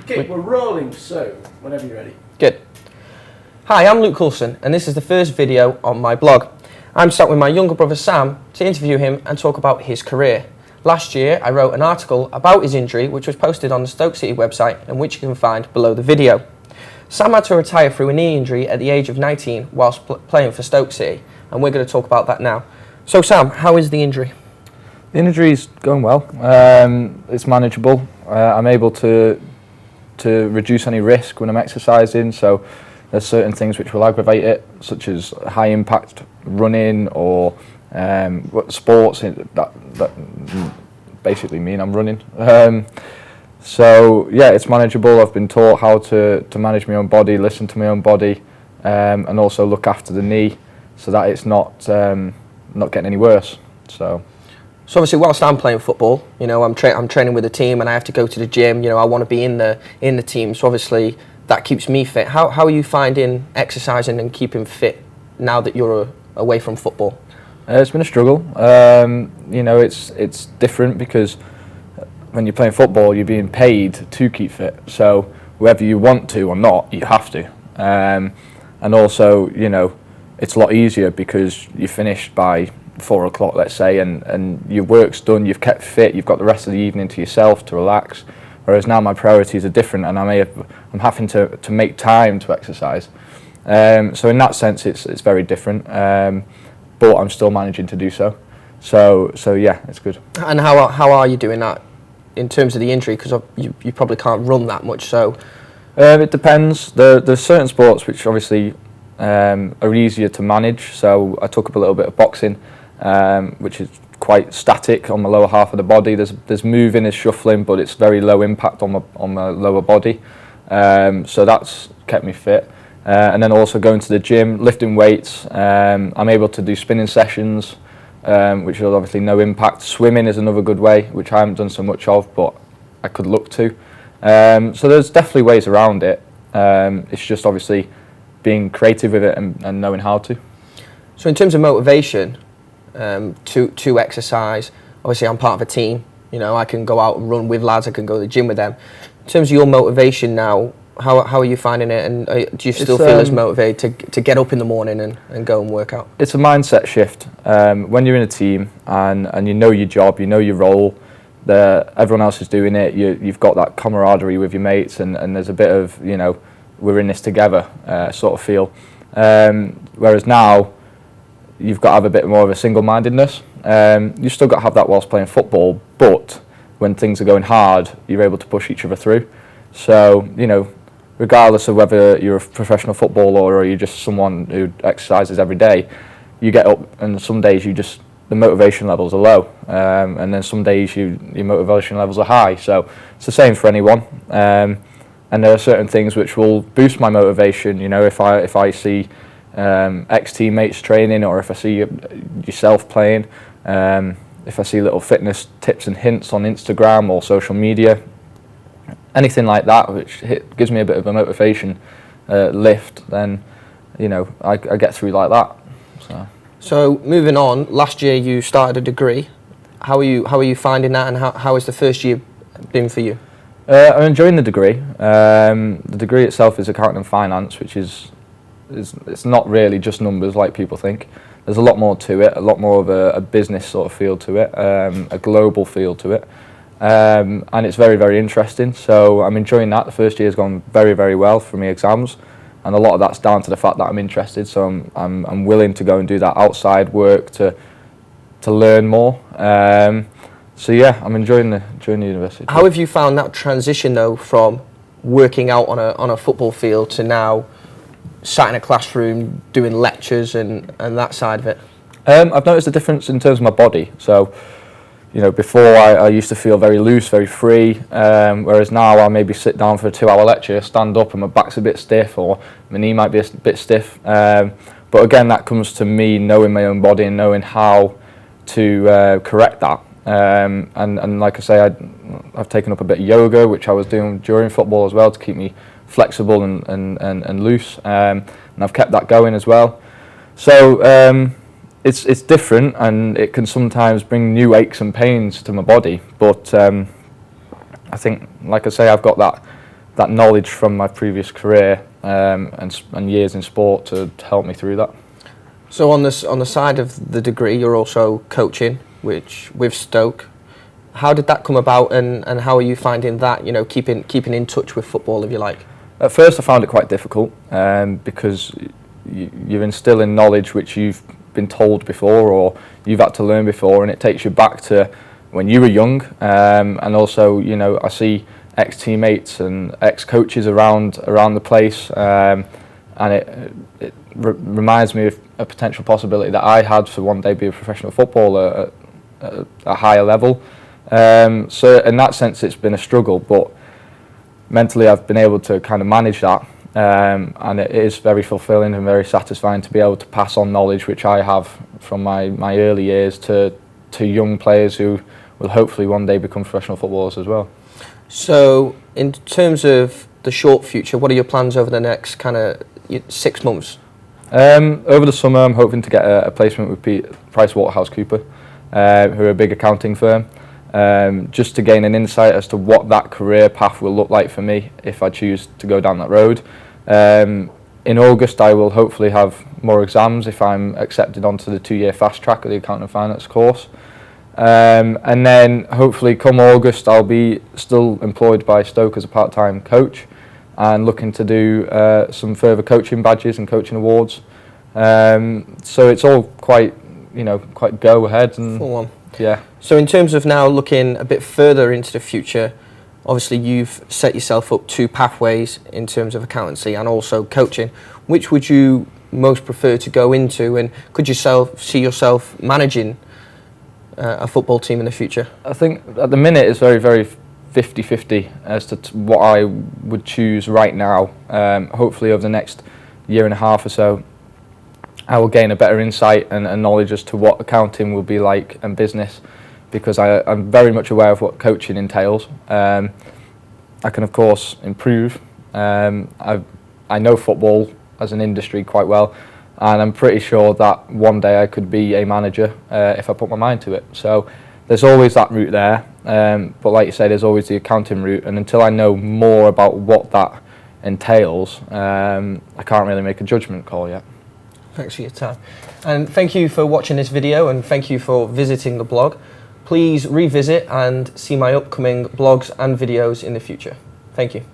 Okay, we're rolling, so whenever you're ready. Good. Hi, I'm Luke Coulson, and this is the first video on my blog. I'm sat with my younger brother Sam to interview him and talk about his career. Last year, I wrote an article about his injury, which was posted on the Stoke City website and which you can find below the video. Sam had to retire through a knee injury at the age of 19 whilst playing for Stoke City, and we're going to talk about that now. So Sam, how is the injury? The injury's going well. It's manageable. I'm able to reduce any risk when I'm exercising, so there's certain things which will aggravate it, such as high impact running or sports that basically mean I'm running. So yeah, it's manageable. I've been taught how to manage my own body, listen to my own body, and also look after the knee so that it's not getting any worse. So obviously, whilst I'm playing football, you know, I'm training with a team, and I have to go to the gym. You know, I want to be in the team. So obviously, that keeps me fit. How are you finding exercising and keeping fit now that you're away from football? It's been a struggle. You know, it's different because when you're playing football, you're being paid to keep fit. So whether you want to or not, you have to. And also, you know, it's a lot easier because you're finished by 4 o'clock, let's say, and your work's done, you've kept fit, you've got the rest of the evening to yourself to relax. Whereas now my priorities are different, and I'm having to make time to exercise. So in that sense, it's very different, but I'm still managing to do so. So yeah, it's good. And how are you doing that in terms of the injury? Because you probably can't run that much. So it depends. There's certain sports which obviously are easier to manage. So I took up a little bit of boxing, which is quite static on the lower half of the body. There's moving, there's shuffling, but it's very low impact on the lower body. So that's kept me fit. And then also going to the gym, lifting weights. I'm able to do spinning sessions, which is obviously no impact. Swimming is another good way, which I haven't done so much of, but I could look to. So there's definitely ways around it. It's just obviously being creative with it and knowing how to. So in terms of motivation to exercise, obviously I'm part of a team. You know, I can go out and run with lads, I can go to the gym with them. In terms of your motivation now, how are you finding it, and do you still feel as motivated to get up in the morning and go and work out? It's a mindset shift. When you're in a team and you know your job, you know your role, everyone else is doing it, you've got that camaraderie with your mates, and there's a bit of, you know, we're in this together sort of feel. Whereas now, you've got to have a bit more of a single-mindedness. You've still got to have that whilst playing football, but when things are going hard, you're able to push each other through. So, you know, regardless of whether you're a professional footballer or you're just someone who exercises every day, you get up and some days the motivation levels are low, and then some days your motivation levels are high. So it's the same for anyone. And there are certain things which will boost my motivation. You know, if I see ex-teammates training, or if I see yourself playing, if I see little fitness tips and hints on Instagram or social media, anything like that which gives me a bit of a motivation lift, then, you know, I get through like that. So moving on, last year you started a degree. How are you finding that, and how has the first year been for you? I'm enjoying the degree. The degree itself is accounting and finance, which is it's not really just numbers like people think. There's a lot more to it, a lot more of a business sort of feel to it, a global feel to it, and it's very, very interesting. So I'm enjoying that. The first year's gone very, very well for my exams, and a lot of that's down to the fact that I'm interested. So I'm willing to go and do that outside work to learn more. So yeah, I'm enjoying the university. How have you found that transition though, from working out on a football field to now sat in a classroom doing lectures and that side of it? I've noticed a difference in terms of my body. So, you know, before I used to feel very loose, very free, whereas now I'll maybe sit down for a 2-hour lecture, stand up and my back's a bit stiff, or my knee might be a bit stiff. But again, that comes to me knowing my own body and knowing how to correct that. And like I say, I've taken up a bit of yoga, which I was doing during football as well, to keep me flexible and loose, and I've kept that going as well. So it's different, and it can sometimes bring new aches and pains to my body, but I think, like I say, I've got that knowledge from my previous career and years in sport to help me through that. So on the side of the degree, you're also coaching, which with Stoke. How did that come about, and how are you finding that? You know, keeping in touch with football, if you like. At first, I found it quite difficult because you're instilling knowledge which you've been told before or you've had to learn before, and it takes you back to when you were young. And also, you know, I see ex-teammates and ex-coaches around the place, and it reminds me of a potential possibility that I had to one day be a professional footballer at a higher level. So in that sense, it's been a struggle, but mentally I've been able to kind of manage that, and it is very fulfilling and very satisfying to be able to pass on knowledge which I have from my early years to young players who will hopefully one day become professional footballers as well. So in terms of the short future, what are your plans over the next kind of 6 months? Over the summer, I'm hoping to get a placement with PricewaterhouseCoopers, who are a big accounting firm, just to gain an insight as to what that career path will look like for me if I choose to go down that road. In August, I will hopefully have more exams if I'm accepted onto the 2-year fast track of the accounting and finance course. And then hopefully come August, I'll be still employed by Stoke as a part-time coach and looking to do some further coaching badges and coaching awards. So it's all quite go ahead and full on. Yeah. So in terms of now looking a bit further into the future, obviously you've set yourself up 2 pathways in terms of accountancy and also coaching. Which would you most prefer to go into, and could you see yourself managing a football team in the future? I think at the minute it's very, very 50-50 as to what I would choose right now. Hopefully over the next year and a half or so, I will gain a better insight and knowledge as to what accounting will be like and business, because I'm very much aware of what coaching entails. I can of course improve. I know football as an industry quite well, and I'm pretty sure that one day I could be a manager if I put my mind to it. So there's always that route there, but like you say, there's always the accounting route, and until I know more about what that entails, I can't really make a judgment call yet. Thanks for your time. And thank you for watching this video, and thank you for visiting the blog. Please revisit and see my upcoming blogs and videos in the future. Thank you.